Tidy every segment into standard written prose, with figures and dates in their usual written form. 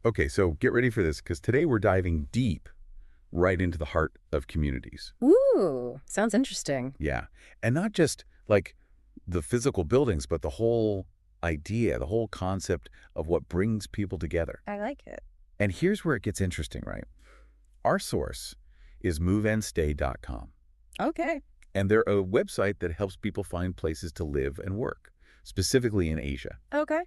Okay, so get ready for this because today we're diving deep right into the heart of communities. Ooh, sounds interesting. Yeah. And not just like the physical buildings, but the whole idea, the whole concept of what brings people together. I like it. And here's where it gets interesting, right? Our source is moveandstay.com, Okay. and they're a website that helps people find places to live and work, specifically in Asia. Okay.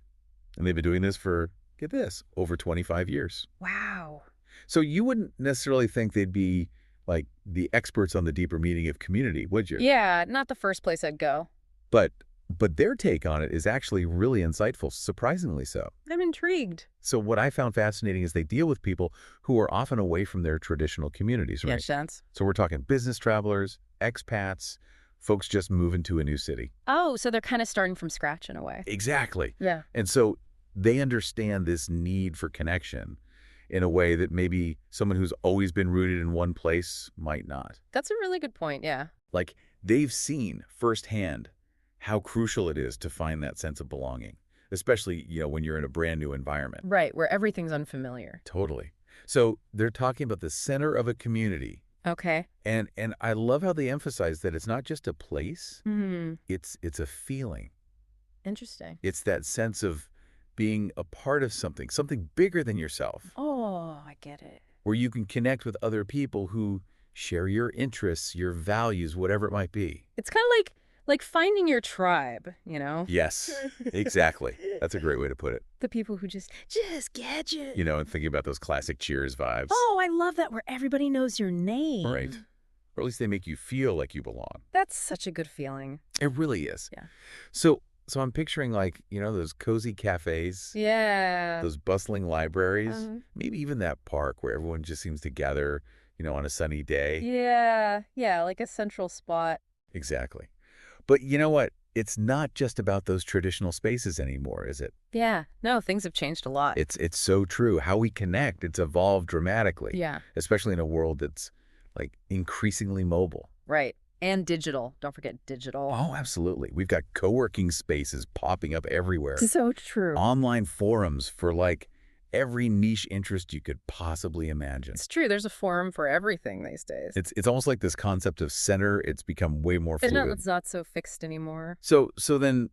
And they've been doing this for, get this, over 25 years. Wow. So you wouldn't necessarily think they'd be like the experts on the deeper meaning of community, would you? Yeah, not the first place I'd go. But but their take on it is actually really insightful, surprisingly so. I'm intrigued. So what I found fascinating is they deal with people who are often away from their traditional communities, Yeah, right? sense. So we're talking business travelers, expats, folks just moving to a new city. Oh, so they're kind of starting from scratch in a way. Exactly. Yeah. And so they understand this need for connection in a way that maybe someone who's always been rooted in one place might not. That's a really good point. Yeah. Like they've seen firsthand how crucial it is to find that sense of belonging, especially, when you're in a brand new environment. Right, where everything's unfamiliar. Totally. So they're talking about the center of a community. Okay. And I love how they emphasize that it's not just a place, Hmm. it's a feeling. Interesting. It's that sense of being a part of something bigger than yourself, Oh, I get it. where you can connect with other people who share your interests, your values, whatever it might be. It's kind of like finding your tribe, you know? Yes, exactly. That's a great way to put it. The people who just get you. And thinking about those classic Cheers vibes. Oh, I love that where everybody knows your name. Right. Or at least they make you feel like you belong. That's such a good feeling. It really is. Yeah. So I'm picturing those cozy cafes, Yeah. those bustling libraries, Uh-huh. maybe even that park where everyone just seems to gather, on a sunny day. Yeah. Yeah, like a central spot. Exactly. But you know what? It's not just about those traditional spaces anymore, is it? Yeah. No, things have changed a lot. It's so true. How we connect, it's evolved dramatically, Yeah. especially in a world that's like increasingly mobile. Right. And digital. Don't forget digital. Oh, absolutely. We've got co-working spaces popping up everywhere. So true. Online forums for like every niche interest you could possibly imagine. It's true. There's a forum for everything these days. It's almost like this concept of center, it's become way more It's fluid. not so fixed anymore. So then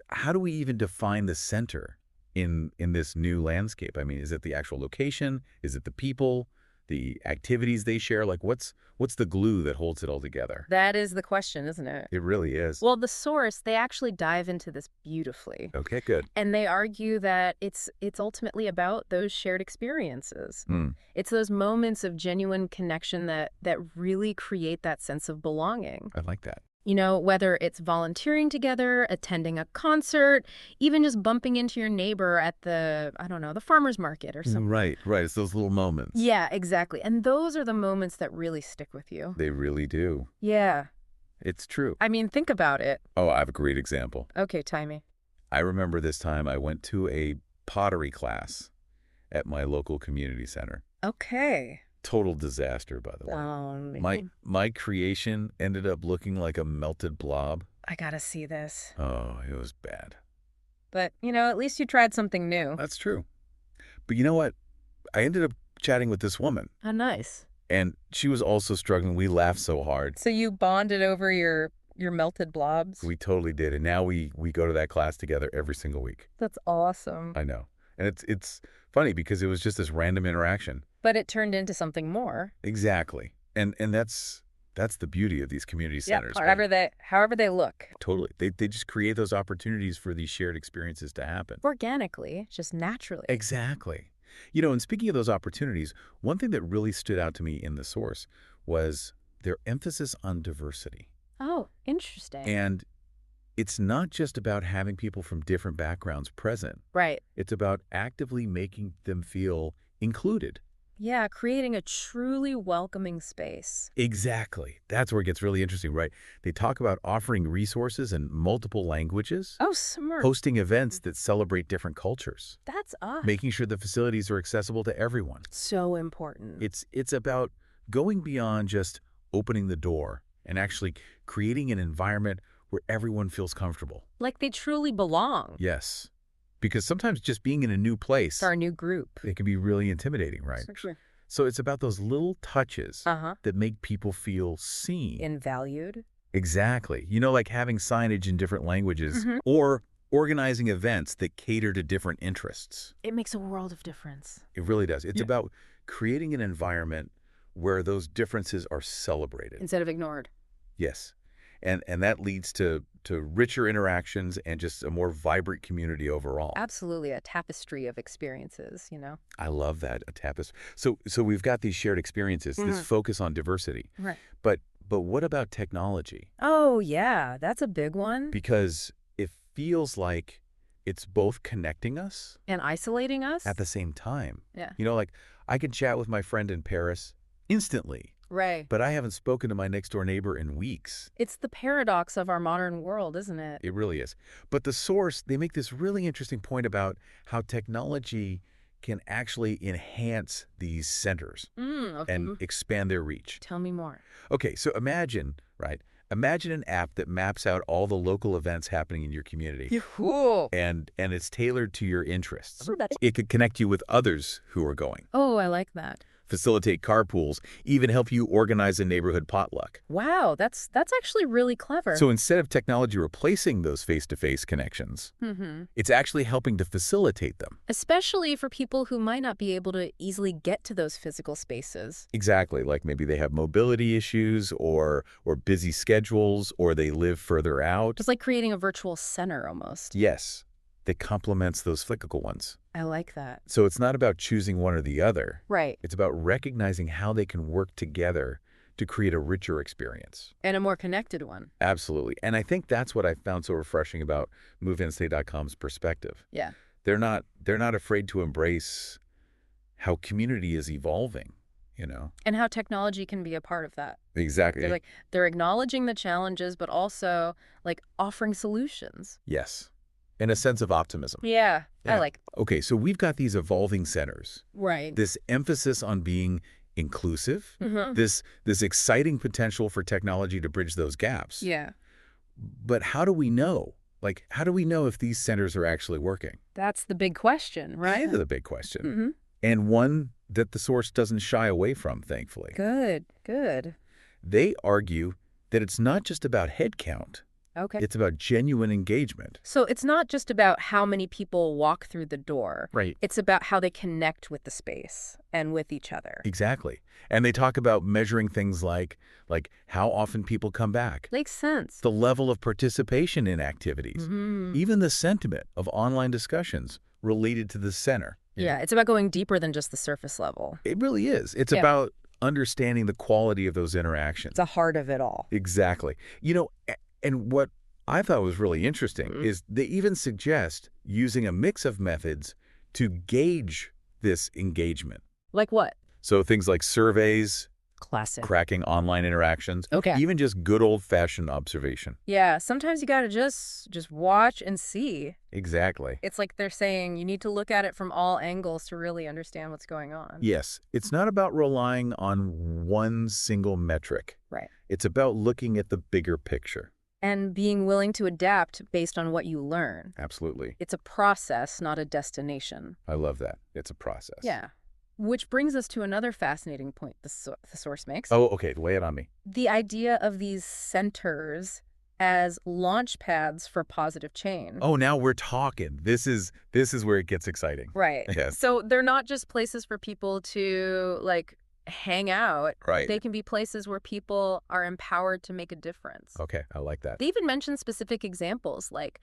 how do we even define the center in this new landscape? I mean, is it the actual location? Is it the people, the activities they share? Like what's the glue that holds it all together? That is the question, isn't it? It really is. Well, the source, they actually dive into this beautifully. Okay, good. And they argue that it's ultimately about those shared experiences. Hmm. It's those moments of genuine connection that really create that sense of belonging. I like that. Whether it's volunteering together, attending a concert, even just bumping into your neighbor at the farmer's market or something. Right. It's those little moments. Yeah, exactly. And those are the moments that really stick with you. They really do. Yeah. It's true. I mean, think about it. Oh, I have a great example. Okay, Timey. I remember this time I went to a pottery class at my local community center. Okay. Total disaster, by the way. My creation ended up looking like a melted blob. I gotta see this. Oh, it was bad. But, at least you tried something new. That's true. But you know what? I ended up chatting with this woman, How nice. and she was also struggling. We laughed so hard. So you bonded over your melted blobs? We totally did. And now we go to that class together every single week. That's awesome. I know. And it's funny because it was just this random interaction. But it turned into something more. Exactly. And that's the beauty of these community centers. Yeah, Right? however they look. Totally. They just create those opportunities for these shared experiences to happen. Organically, just naturally. Exactly. And speaking of those opportunities, one thing that really stood out to me in the source was their emphasis on diversity. Oh, interesting. And it's not just about having people from different backgrounds present. Right. It's about actively making them feel included. Yeah, creating a truly welcoming space. Exactly. That's where it gets really interesting, right? They talk about offering resources in multiple languages, Oh, smart. hosting events that celebrate different cultures, That's us. making sure the facilities are accessible to everyone. So important. It's about going beyond just opening the door and actually creating an environment where everyone feels comfortable. Like they truly belong. Yes. because sometimes just being in a new place, It's our new group. it can be really intimidating, right? Actually. So it's about those little touches Uh-huh. that make people feel seen. And valued. Exactly. Like having signage in different languages Mhm. or organizing events that cater to different interests. It makes a world of difference. It really does. It's Yeah. about creating an environment where those differences are celebrated. Instead of ignored. Yes. And that leads to richer interactions and just a more vibrant community overall. Absolutely a tapestry of experiences, you know? I love that, a tapestry. So we've got these shared experiences, this focus on diversity. Right. But what about technology? Oh, yeah. That's a big one. Because it feels like it's both connecting us And isolating us? at the same time. Yeah. Like I can chat with my friend in Paris instantly, Right. but I haven't spoken to my next door neighbor in weeks. It's the paradox of our modern world, isn't it? It really is. But the source, they make this really interesting point about how technology can actually enhance these centers Okay. and expand their reach. Tell me more. Okay, so imagine, right? Imagine an app that maps out all the local events happening in your community. Cool. And it's tailored to your interests. Oh, that's- It could connect you with others who are going, Oh, I like that. facilitate carpools, even help you organize a neighborhood potluck. Wow, that's actually really clever. So instead of technology replacing those face-to-face connections, it's actually helping to facilitate them. Especially for people who might not be able to easily get to those physical spaces. Exactly, like maybe they have mobility issues or busy schedules or they live further out. It's like creating a virtual center almost. Yes, that complements those physical ones. I like that. So it's not about choosing one or the other. Right. It's about recognizing how they can work together to create a richer experience. And a more connected one. Absolutely. And I think that's what I found so refreshing about MoveInStay.com's perspective. Yeah. They're not afraid to embrace how community is evolving, And how technology can be a part of that. Exactly. They're acknowledging the challenges, but also offering solutions. Yes. And a sense of optimism. Yeah. I like. Okay, so we've got these evolving centers. Right. This emphasis on being inclusive, Mm-hmm. this exciting potential for technology to bridge those gaps. Yeah. But how do we know? How do we know if these centers are actually working? That's the big question, right? That's the big question. Mm-hmm. And one that the source doesn't shy away from, thankfully. Good. They argue that it's not just about headcount. Okay. It's about genuine engagement. So it's not just about how many people walk through the door. Right. It's about how they connect with the space and with each other. Exactly. And they talk about measuring things like how often people come back, Makes sense. the level of participation in activities, even the sentiment of online discussions related to the center. Yeah, it's about going deeper than just the surface level. It really is. It's about understanding the quality of those interactions. It's the heart of it all. Exactly. And what I thought was really interesting is they even suggest using a mix of methods to gauge this engagement. Like what? So things like surveys, Classic. cracking online interactions, Okay. even just good old-fashioned observation. Yeah, sometimes you gotta just watch and see. Exactly. It's like they're saying you need to look at it from all angles to really understand what's going on. Yes, it's not about relying on one single metric. Right. It's about looking at the bigger picture. And being willing to adapt based on what you learn. Absolutely. It's a process, not a destination. I love that. It's a process. Yeah. Which brings us to another fascinating point the source makes. Oh, okay. Lay it on me. The idea of these centers as launch pads for positive change. Oh, now we're talking. This is where it gets exciting. Right. Yes. So they're not just places for people to hang out. Right. They can be places where people are empowered to make a difference. Okay. I like that. They even mention specific examples like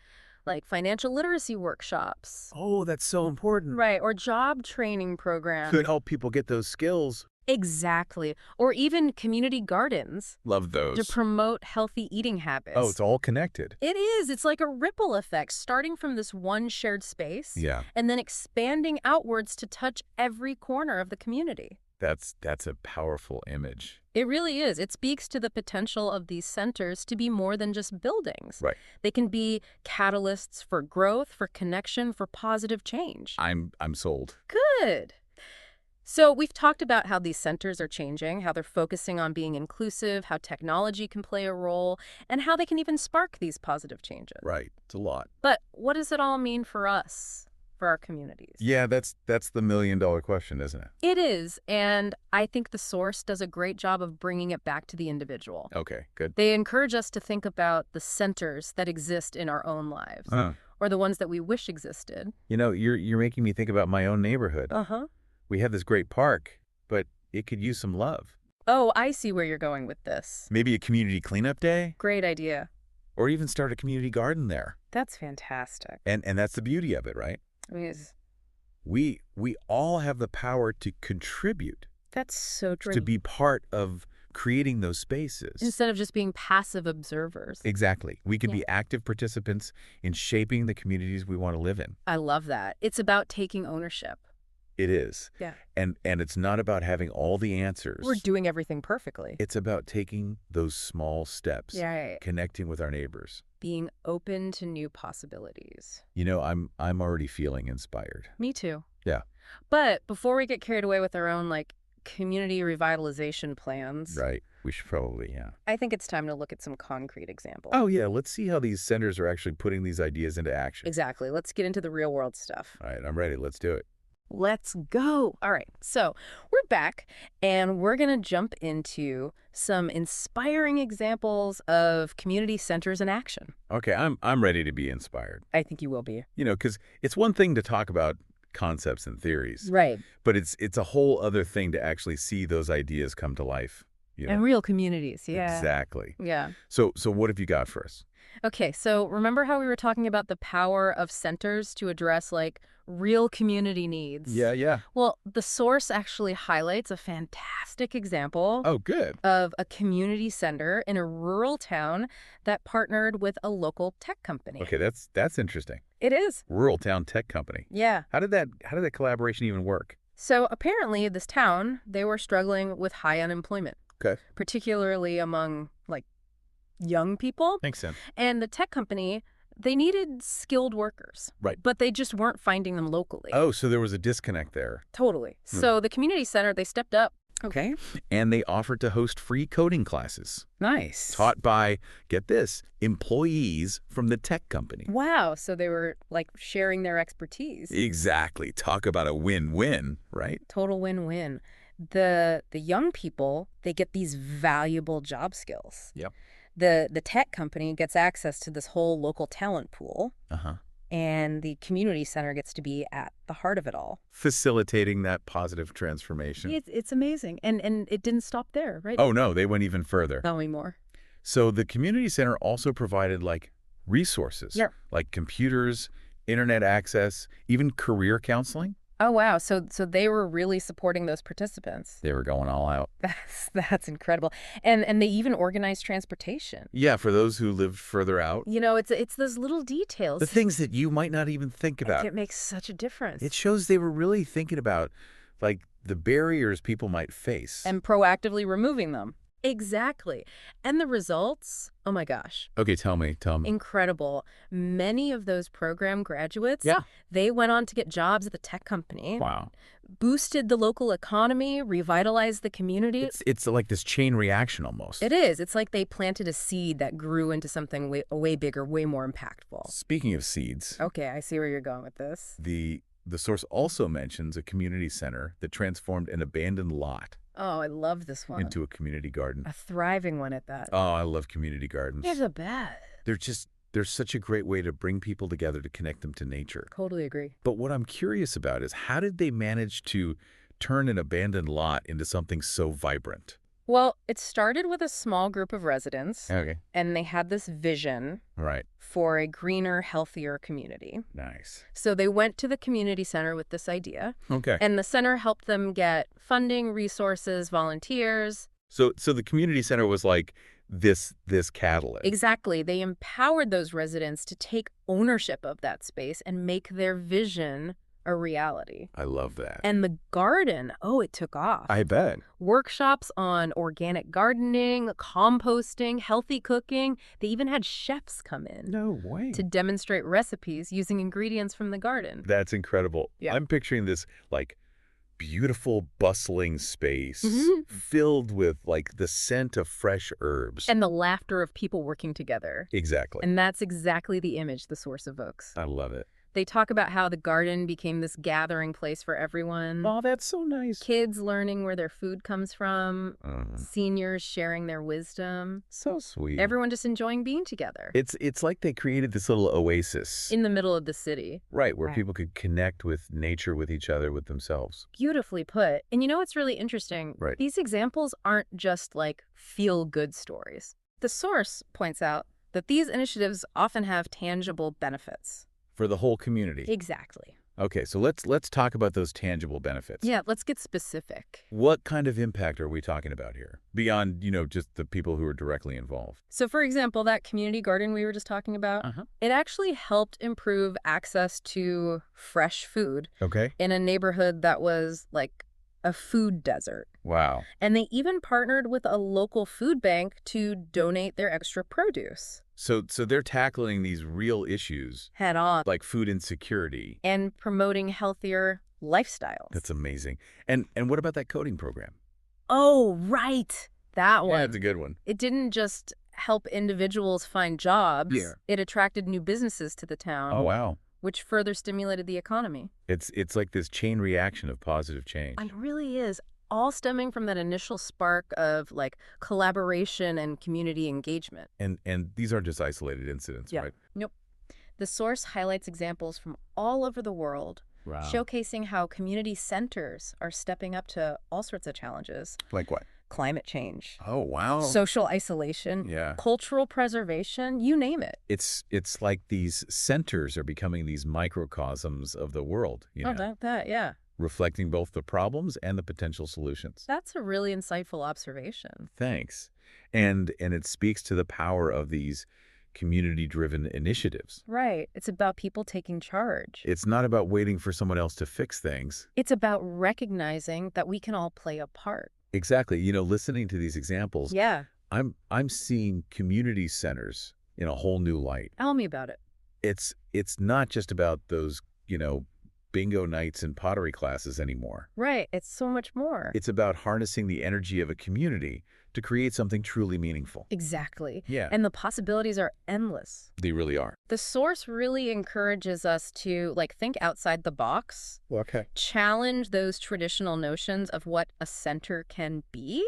financial literacy workshops. Oh, that's so important. Right. Or job training programs. Could help people get those skills. Exactly. Or even community gardens Love those. to promote healthy eating habits. Oh, it's all connected. It is. It's like a ripple effect, starting from this one shared space Yeah. and then expanding outwards to touch every corner of the community. That's a powerful image. It really is. It speaks to the potential of these centers to be more than just buildings. Right. They can be catalysts for growth, for connection, for positive change. I'm sold. Good. So we've talked about how these centers are changing, how they're focusing on being inclusive, how technology can play a role, and how they can even spark these positive changes. Right. It's a lot. But what does it all mean for us? for our communities? Yeah, that's the million-dollar question, isn't it? It is, and I think the source does a great job of bringing it back to the individual. Okay, good. They encourage us to think about the centers that exist in our own lives, Uh, or the ones that we wish existed. you're making me think about my own neighborhood. Uh-huh. We have this great park, but it could use some love. Oh, I see where you're going with this. Maybe a community cleanup day, Great idea. or even start a community garden there. That's fantastic. And that's the beauty of it, right? I mean, We all have the power to contribute, that's so true. to be part of creating those spaces. Instead of just being passive observers. Exactly. We can Yeah. be active participants in shaping the communities we want to live in. I love that. It's about taking ownership. It is. Yeah. And it's not about having all the answers. We're doing everything perfectly. It's about taking those small steps, Right. connecting with our neighbors. Being open to new possibilities. I'm already feeling inspired. Me too. Yeah. But before we get carried away with our own, community revitalization plans, Right. We should probably, yeah. I think it's time to look at some concrete examples. Oh, yeah. Let's see how these centers are actually putting these ideas into action. Exactly. Let's get into the real world stuff. All right. I'm ready. Let's do it. Let's go. All right. So we're back, and we're going to jump into some inspiring examples of community centers in action. Okay. I'm ready to be inspired. I think you will be. Because it's one thing to talk about concepts and theories, Right. but it's a whole other thing to actually see those ideas come to life. And real communities. Yeah. Exactly. Yeah. So what have you got for us? Okay, so remember how we were talking about the power of centers to address real community needs? Yeah. Well, the source actually highlights a fantastic example Oh, good. of a community center in a rural town that partnered with a local tech company. Okay, that's interesting. It is. Rural town tech company. Yeah. How did that collaboration even work? So apparently this town, they were struggling with high unemployment, Okay. particularly among young people. Makes sense. And the tech company, they needed skilled workers. Right. But they just weren't finding them locally. Oh, so there was a disconnect there. Totally. So the community center, they stepped up. Okay. And they offered to host free coding classes Nice. taught by, get this, employees from the tech company. Wow. So they were sharing their expertise. Exactly. Talk about a win-win, right? Total win-win. The young people, they get these valuable job skills. Yep. The tech company gets access to this whole local talent pool, Uh-huh. and the community center gets to be at the heart of it all. Facilitating that positive transformation. It's amazing. And it didn't stop there, right? Oh, no, they went even further. Tell me more. So the community center also provided resources, Yep. like computers, internet access, even career counseling. Oh, wow. So they were really supporting those participants. They were going all out. That's incredible. And they even organized transportation. Yeah, for those who lived further out. It's those little details. The things that you might not even think about. It makes such a difference. It shows they were really thinking about, the barriers people might face. And proactively removing them. Exactly. And the results, oh my gosh. Okay, tell me. Incredible. Many of those program graduates, Yeah. they went on to get jobs at the tech company. Wow. Boosted the local economy, revitalized the community. It's like this chain reaction almost. It is. It's like they planted a seed that grew into something way bigger, way more impactful. Speaking of seeds, Okay, I see where you're going with this. the source also mentions a community center that transformed an abandoned lot Oh, I love this one. into a community garden. A thriving one at that. Oh, I love community gardens. There's a bet. They're such a great way to bring people together to connect them to nature. Totally agree. But what I'm curious about is how did they manage to turn an abandoned lot into something so vibrant? Well, it started with a small group of residents, Okay. and they had this vision All right. for a greener, healthier community. Nice. So they went to the community center with this idea, Okay. and the center helped them get funding, resources, volunteers. So the community center was like this catalyst. Exactly. They empowered those residents to take ownership of that space and make their vision a reality. I love that. And the garden, it took off. I bet. Workshops on organic gardening, composting, healthy cooking. They even had chefs come in No way. to demonstrate recipes using ingredients from the garden. That's incredible. Yeah. I'm picturing this beautiful, bustling space Mhm. filled with the scent of fresh herbs. And the laughter of people working together. Exactly. And that's exactly the image the source evokes. I love it. They talk about how the garden became this gathering place for everyone. Oh, that's so nice. Kids learning where their food comes from, Uh, seniors sharing their wisdom, so sweet. everyone just enjoying being together It's like they created this little oasis, in the middle of the city. right, where Right. people could connect with nature, with each other, with themselves. Beautifully put. And you know what's really interesting? Right. These examples aren't just like feel-good stories. The source points out that these initiatives often have tangible benefits. For the whole community. Exactly. Okay, so let's talk about those tangible benefits. Yeah, let's get specific. What kind of impact are we talking about here? Beyond, just the people who are directly involved. So for example, that community garden we were just talking about, it actually helped improve access to fresh food Okay. in a neighborhood that was like a food desert. Wow. And they even partnered with a local food bank to donate their extra produce. So they're tackling these real issues Head on. like food insecurity. And promoting healthier lifestyles. That's amazing. And what about that coding program? Oh, right. That one. Yeah, that's a good one. It didn't just help individuals find jobs. Yeah. It attracted new businesses to the town. Oh, wow. Which further stimulated the economy. It's like this chain reaction of positive change. It really is. All stemming from that initial spark of like collaboration and community engagement. And these aren't just isolated incidents, right? Nope. The source highlights examples from all over the world, Wow. showcasing how community centers are stepping up to all sorts of challenges. Like what? Climate change, Oh, wow. social isolation, Yeah. cultural preservation, you name it. It's like these centers are becoming these microcosms of the world, Yeah. reflecting both the problems and the potential solutions. That's a really insightful observation. Thanks. And it speaks to the power of these community-driven initiatives. Right. It's about people taking charge. It's not about waiting for someone else to fix things. It's about recognizing that we can all play a part. Exactly. Listening to these examples, Yeah. I'm seeing community centers in a whole new light. Tell me about it. It's not just about those, bingo nights and pottery classes anymore. Right. It's so much more. It's about harnessing the energy of a community to create something truly meaningful. Exactly. Yeah. And the possibilities are endless. They really are. The source really encourages us to think outside the box, Okay. challenge those traditional notions of what a center can be,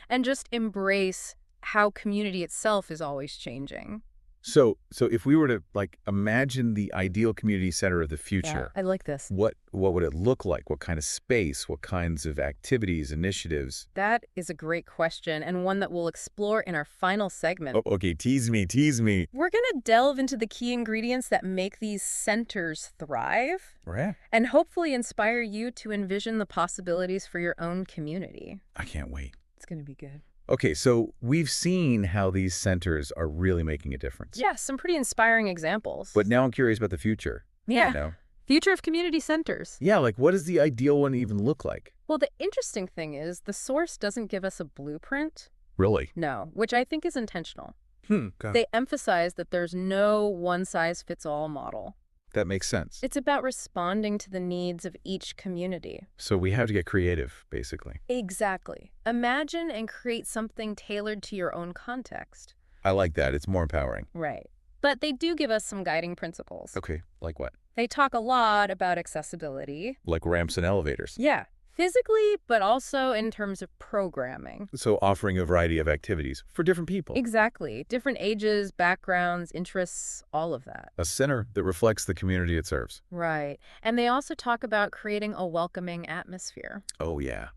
and just embrace how community itself is always changing. So if we were to imagine the ideal community center of the future, I like this. what would it look like? What kind of space? What kinds of activities, initiatives? That is a great question, and one that we'll explore in our final segment. Oh, okay, tease me. We're going to delve into the key ingredients that make these centers thrive, Right. and hopefully inspire you to envision the possibilities for your own community. I can't wait. It's going to be good. Okay, so we've seen how these centers are really making a difference. Yeah, some pretty inspiring examples. But now I'm curious about the future. Yeah. Future of community centers. Yeah, what does the ideal one even look like? Well, the interesting thing is the source doesn't give us a blueprint. Really? No, which I think is intentional. Okay. They emphasize that there's no one-size-fits-all model. That makes sense. It's about responding to the needs of each community. So we have to get creative, basically. Exactly. Imagine and create something tailored to your own context. I like that. It's more empowering. Right. But they do give us some guiding principles. Okay, like what? They talk a lot about accessibility. Like ramps and elevators. Yeah. Physically, but also in terms of programming. So offering a variety of activities for different people. Exactly. Different ages, backgrounds, interests, all of that. A center that reflects the community it serves. Right. And they also talk about creating a welcoming atmosphere. Oh, yeah.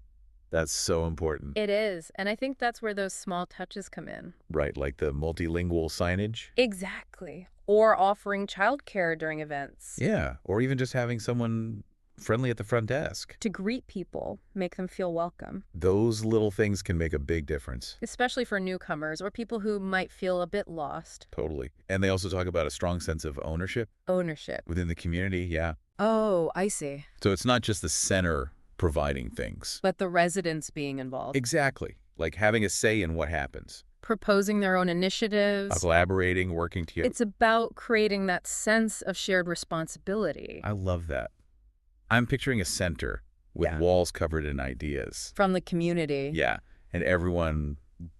That's so important. It is. And I think that's where those small touches come in. Right, like the multilingual signage. Exactly. Or offering childcare during events. Yeah, or even just having someone friendly at the front desk. To greet people, make them feel welcome. Those little things can make a big difference. Especially for newcomers or people who might feel a bit lost. Totally. And they also talk about a strong sense of ownership Ownership. within the community, yeah. Oh, I see. So it's not just the center providing things. But the residents being involved. Exactly. Like having a say in what happens. Proposing their own initiatives. Collaborating, working together. It's about creating that sense of shared responsibility. I love that. I'm picturing a center with walls covered in ideas. From the community. Yeah. And everyone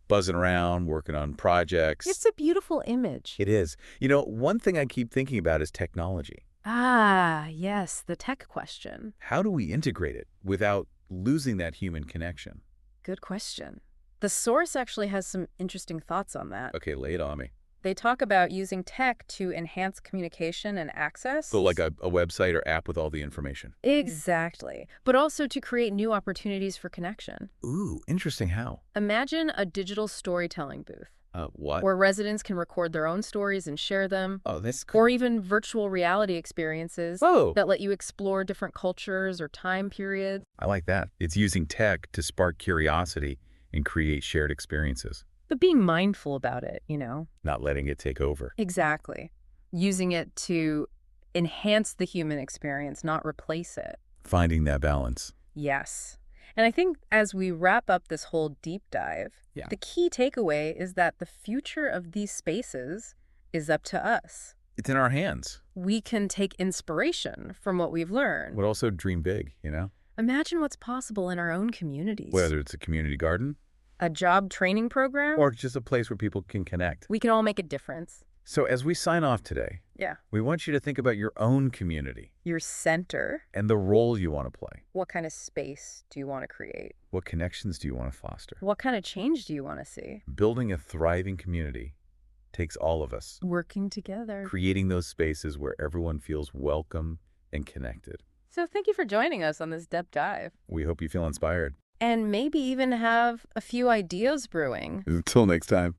buzzing around, working on projects. It's a beautiful image. It is. One thing I keep thinking about is technology. Ah, yes, the tech question. How do we integrate it without losing that human connection? Good question. The source actually has some interesting thoughts on that. Okay, lay it on me. They talk about using tech to enhance communication and access. So like a website or app with all the information. Exactly. But also to create new opportunities for connection. Ooh, interesting how. Imagine a digital storytelling booth What? where residents can record their own stories and share them, Oh, this. or even virtual reality experiences Whoa! that let you explore different cultures or time periods. I like that. It's using tech to spark curiosity and create shared experiences, But being mindful about it. not letting it take over. Exactly. Using it to enhance the human experience, not replace it. Finding that balance. Yes. And I think as we wrap up this whole deep dive, Yeah. the key takeaway is that the future of these spaces is up to us. It's in our hands. We can take inspiration from what we've learned. But also dream big, Imagine what's possible in our own communities. Whether it's a community garden A job training program, or just a place where people can connect. we can all make a difference. So as we sign off today, Yeah. we want you to think about your own community Your center. and the role you want to play. What kind of space do you want to create? What connections do you want to foster? What kind of change do you want to see? Building a thriving community takes all of us. Working together. Creating those spaces where everyone feels welcome and connected. So thank you for joining us on this deep dive. We hope you feel inspired. And maybe even have a few ideas brewing. Until next time.